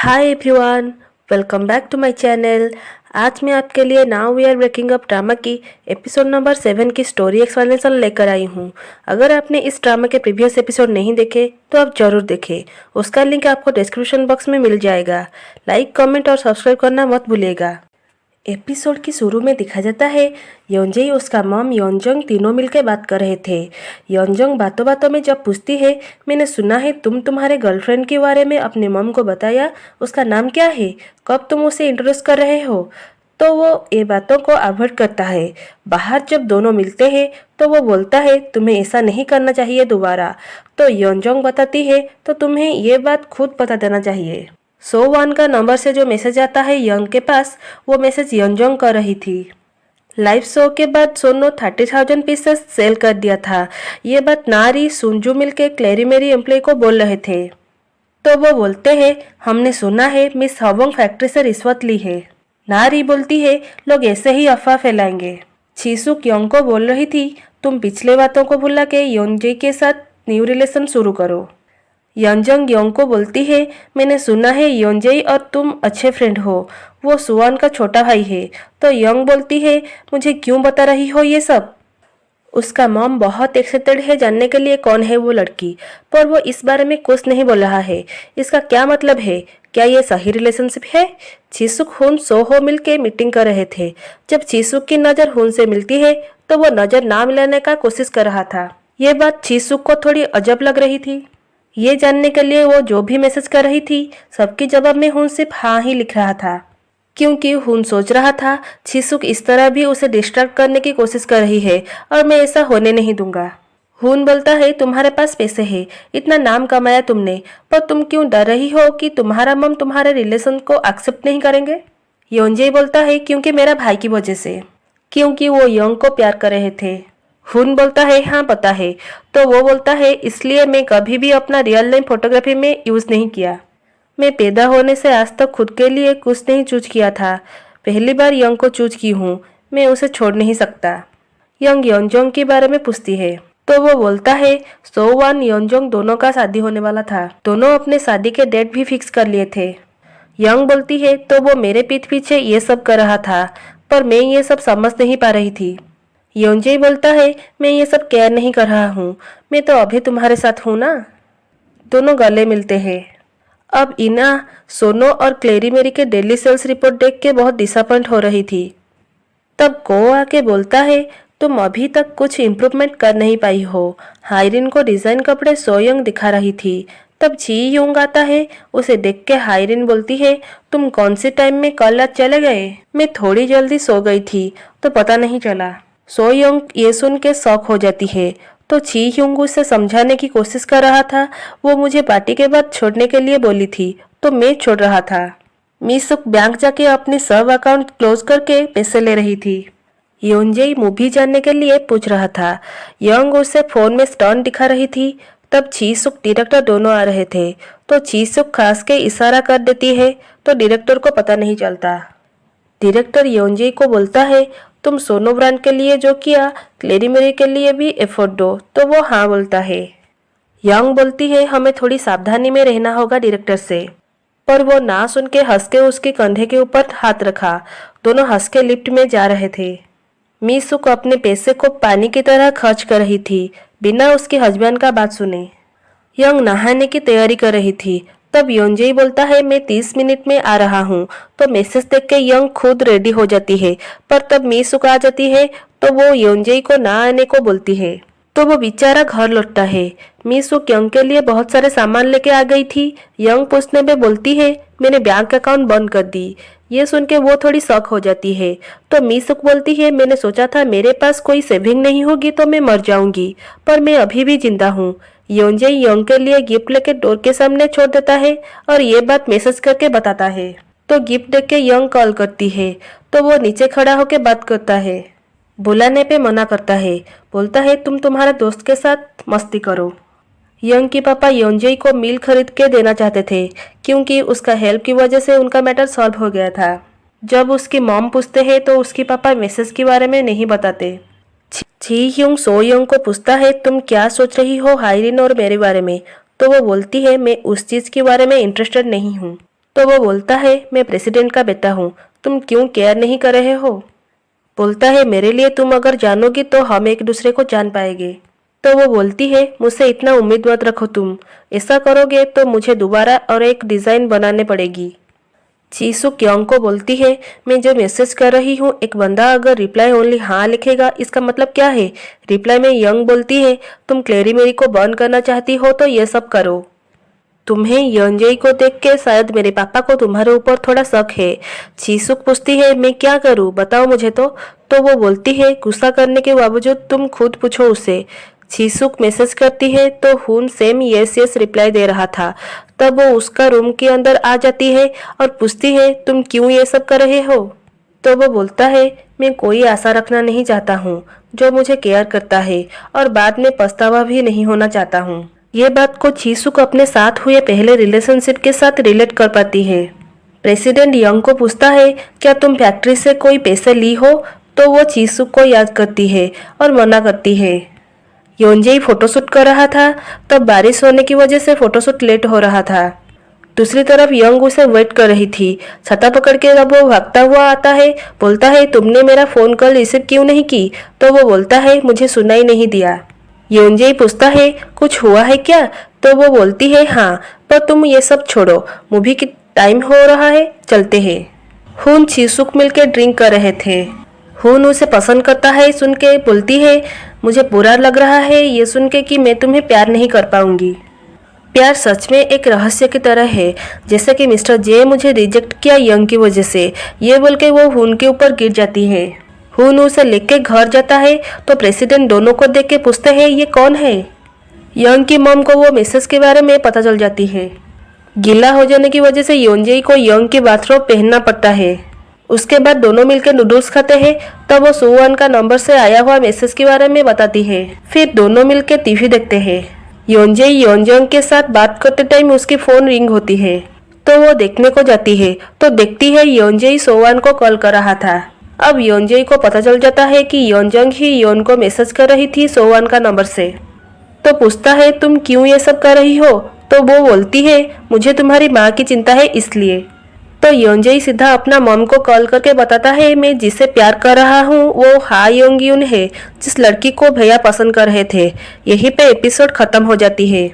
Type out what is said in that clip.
Hi everyone, welcome back to my channel. आज मैं आपके लिए now we are breaking up drama की एपिसोड नंबर 7 की स्टोरी एक्सप्लेनेशन लेकर आई हूँ। अगर आपने इस ड्रामा के प्रीवियस एपिसोड नहीं देखे तो आप जरूर देखें। उसका लिंक आपको डिस्क्रिप्शन बॉक्स में मिल जाएगा। लाइक, कमेंट और सब्सक्राइब करना मत भूलिएगा। एपिसोड की शुरू में दिखा जाता है योनजेई उसका मॉम योनजंग तीनों मिलकर बात कर रहे थे। योनजंग बातों बातों में जब पूछती है, मैंने सुना है तुम तुम्हारे गर्लफ्रेंड के बारे में अपने मॉम को बताया, उसका नाम क्या है, कब तुम उसे इंट्रोड्यूस कर रहे हो। तो वो ये बातों को अवॉइड करता है। बाहर जब दोनों मिलते हैं तो वो बोलता है तुम्हें ऐसा नहीं करना चाहिए दोबारा। तो योनजंग बताती है तो तुम्हें ये बात खुद बता देना चाहिए। सो1 का नंबर से जो मैसेज आता है यंग के पास, वो मैसेज योनजंग कर रही थी। लाइव शो के बाद सोनो 30,000 पीसेस सेल कर दिया था। ये बात नारी सुंजू मिलके क्लेरी मेरी एम्प्लॉय को बोल रहे थे। तो वो बोलते हैं हमने सुना है मिस हवंग फैक्ट्री से रिश्वत ली है। नारी बोलती है लोग ऐसे ही अफवाह फैलाएंगे। छिसुक यंग को बोल रही थी तुम पिछले बातों को भुला के योनजेई के साथ न्यू रिलेशन शुरू करो। यंजंग योंग को बोलती है मैंने सुना है योनजेई और तुम अच्छे फ्रेंड हो, वो सुवान का छोटा भाई है। तो यंग बोलती है मुझे क्यों बता रही हो ये सब। उसका मॉम बहुत एक्साइटेड है जानने के लिए कौन है वो लड़की, पर वो इस बारे में कुछ नहीं बोल रहा है। इसका क्या मतलब है, क्या ये सही रिलेशनशिप है। छिसुक हुन सोहो मिल के मीटिंग कर रहे थे। जब छिसुक की नज़र हुन से मिलती है तो वो नज़र ना मिलाने का कोशिश कर रहा था। ये बात छिसुक को थोड़ी अजब लग रही थी। ये जानने के लिए वो जो भी मैसेज कर रही थी सबके जवाब में हुन सिर्फ हाँ ही लिख रहा था, क्योंकि हुन सोच रहा था छिसुक इस तरह भी उसे डिस्ट्रैक्ट करने की कोशिश कर रही है और मैं ऐसा होने नहीं दूंगा। हुन बोलता है तुम्हारे पास पैसे है, इतना नाम कमाया तुमने, पर तुम क्यों डर रही हो कि तुम्हारा मम तुम्हारे रिलेशन को एक्सेप्ट नहीं करेंगे। योनजेई बोलता है क्योंकि मेरा भाई की वजह से, क्योंकि वो यंग को प्यार कर रहे थे। हुन बोलता है हाँ पता है। तो वो बोलता है इसलिए मैं कभी भी अपना रियल लाइफ फोटोग्राफी में यूज़ नहीं किया। मैं पैदा होने से आज तक खुद के लिए कुछ नहीं चूज किया था, पहली बार यंग को चूज की हूँ, मैं उसे छोड़ नहीं सकता। यंग योनजोंग के बारे में पूछती है तो वो बोलता है सो1 योनजोंग दोनों का शादी होने वाला था, दोनों अपने शादी के डेट भी फिक्स कर लिए थे। यंग बोलती है तो वो मेरे पीठ पीछे ये सब कर रहा था, पर मैं ये सब समझ नहीं पा रही थी। योनजेई बोलता है मैं ये सब केयर नहीं कर रहा हूँ, मैं तो अभी तुम्हारे साथ हूँ ना। दोनों गले मिलते हैं। अब इना सोनो और क्लेरी मेरी के डेली सेल्स रिपोर्ट देख के बहुत डिसअपॉइंट हो रही थी। तब को आके बोलता है तुम अभी तक कुछ इम्प्रूवमेंट कर नहीं पाई हो। हायरिन को डिजाइन कपड़े सोयंग दिखा रही थी। तब जी यूंग आता है, उसे देख के हायरिन बोलती है तुम कौन से टाइम में कल रात चले गए। मैं थोड़ी जल्दी सो गई थी तो पता नहीं चला। सोयंग ये सुन के शॉक हो जाती है। तो छी ह्यूंग उसे समझाने की कोशिश कर रहा था, वो मुझे पार्टी के बाद छोड़ने के लिए बोली थी तो मैं छोड़ रहा था। मिसुक बैंक जाके अपनी सब अकाउंट क्लोज करके पैसे ले रही थी। योनजेई मूवी जानने के लिए पूछ रहा था। यंग उसे फोन में स्टंट दिखा रही थी। तब छीसुक डायरेक्टर दोनों आ रहे थे तो छीसुक खास के इशारा कर देती है तो डायरेक्टर को पता नहीं चलता। डायरेक्टर योनजेई को बोलता है तुम सोनो ब्रांड के लिए जो किया क्लेरी मेरी के लिए भी एफर्ट दो, तो वो हाँ बोलता है। यंग बोलती है हमें थोड़ी सावधानी में रहना होगा डायरेक्टर से, पर वो ना सुन के हंस के उसके कंधे के ऊपर हाथ रखा। दोनों हंस के लिफ्ट में जा रहे थे। मिसुक अपने पैसे को पानी की तरह खर्च कर रही थी बिना उसके हस्बैंड का बात सुने। यंग नहाने की तैयारी कर रही थी। तब योनजेई बोलता है मैं 30 मिनट में आ रहा हूँ। तो मैसेज देख के यंग खुद रेडी हो जाती है, पर तब मिसुक आ जाती है तो वो योनजेई को ना आने को बोलती है। तो वो बेचारा घर लौटता है। मिसुक यंग के लिए बहुत सारे सामान लेके आ गई थी। यंग पूछने पे बोलती है मैंने बैंक अकाउंट बंद कर दी। ये सुन के वो थोड़ी शॉक हो जाती है। तो मिसुक बोलती है मैंने सोचा था मेरे पास कोई सेविंग नहीं होगी तो मैं मर जाऊंगी, पर मैं अभी भी जिंदा हूँ। योनजेई यंग के लिए गिफ्ट लेके डोर के सामने छोड़ देता है और ये बात मैसेज करके बताता है। तो गिफ्ट देख के यंग कॉल करती है तो वो नीचे खड़ा होकर बात करता है। बुलाने पे मना करता है, बोलता है तुम तुम्हारे दोस्त के साथ मस्ती करो। यंग के पापा योनजेई को मील खरीद के देना चाहते थे, क्योंकि उसका हेल्प की वजह से उनका मैटर सॉल्व हो गया था। जब उसकी मॉम पूछते हैं तो उसके पापा मैसेज के बारे में नहीं बताते। छी ह्यूंग सो यंग को पूछता है तुम क्या सोच रही हो हायरिन और मेरे बारे में। तो वो बोलती है मैं उस चीज के बारे में इंटरेस्टेड नहीं हूँ। तो वो बोलता है मैं प्रेसिडेंट का बेटा हूँ, तुम क्यों केयर नहीं कर रहे हो। बोलता है मेरे लिए तुम अगर जानोगी तो हम एक दूसरे को जान पाएंगे। तो वो बोलती है मुझसे इतना उम्मीद मत रखो, तुम ऐसा करोगे तो मुझे दोबारा और एक डिज़ाइन बनाने पड़ेगी। चीसुक यंग को बोलती है मैं जो मैसेज कर रही हूँ, एक बंदा अगर रिप्लाई ओनली हाँ लिखेगा इसका मतलब क्या है। रिप्लाई में यंग बोलती है तुम क्लेरी मेरी को बर्न करना चाहती हो तो ये सब करो। तुम्हें योंजेई को देख के शायद मेरे पापा को तुम्हारे ऊपर थोड़ा शक है। चीसुक पूछती है मैं क्या करूं, बताओ मुझे तो वो बोलती है गुस्सा करने के बावजूद तुम खुद पूछो उसे। चीसुक मैसेज करती है तो हुन सेम यस यस रिप्लाई दे रहा था। तब वो उसका रूम के अंदर आ जाती है और पूछती है तुम क्यों ये सब कर रहे हो। तो वो बोलता है मैं कोई आशा रखना नहीं चाहता हूँ जो मुझे केयर करता है और बाद में पछतावा भी नहीं होना चाहता हूँ। ये बात को चीसुक अपने साथ हुए पहले रिलेशनशिप के साथ रिलेट कर पाती है। प्रेसिडेंट यंग को पूछता है क्या तुम फैक्ट्री से कोई पैसे ली हो, तो वो चीसुक को याद करती है और मना करती है। योंजेई फोटोशूट कर रहा था, तब बारिश होने की वजह से फोटोशूट लेट हो रहा था। दूसरी तरफ यंग उसे वेट कर रही थी। छाता पकड़ के जब वो भागता हुआ आता है, बोलता है तुमने मेरा फोन कॉल रिसीव क्यों नहीं की। तो वो बोलता है मुझे सुनाई नहीं दिया। योंजेई पूछता है कुछ हुआ है क्या, तो वो बोलती है हाँ, पर तुम ये सब छोड़ो, मूवी की टाइम हो रहा है, चलते हैं। हुन चीसुक मिलकर ड्रिंक कर रहे थे। हुन उसे पसंद करता है सुन के बोलती है मुझे बुरा लग रहा है ये सुन के कि मैं तुम्हें प्यार नहीं कर पाऊंगी। प्यार सच में एक रहस्य की तरह है, जैसे कि मिस्टर जे मुझे रिजेक्ट किया यंग की वजह से, ये बोल के वो हुन के ऊपर गिर जाती है। हुन उसे लेके घर जाता है तो प्रेसिडेंट दोनों को देख के पूछते हैं ये कौन है। यंग की मॉम को वो मैसेज के बारे में पता चल जाती है। गीला हो जाने की वजह से योंजेई को यंग की बाथरोब पहनना पड़ता है। उसके बाद दोनों मिलकर नूडल्स खाते हैं। तब वो सुवन का नंबर से आया हुआ मैसेज के बारे में बताती है। फिर दोनों मिलकर टीवी देखते हैं। योंजेई योंजंग के साथ बात करते टाइम उसकी फोन रिंग होती है, तो वो देखने को जाती है तो देखती है योंजेई सोवान को कॉल कर रहा था। अब योंजेई को पता चल जाता है कि योंजंग ही योन को मैसेज कर रही थी सोवान का नंबर से। तो पूछता है तुम क्यों ये सब कर रही हो, तो वो बोलती है मुझे तुम्हारी माँ की चिंता है इसलिए। तो योंजेई सीधा अपना मॉम को कॉल करके बताता है मैं जिसे प्यार कर रहा हूँ वो हा योंग यून है, जिस लड़की को भैया पसंद कर रहे थे। यहीं पे एपिसोड खत्म हो जाती है।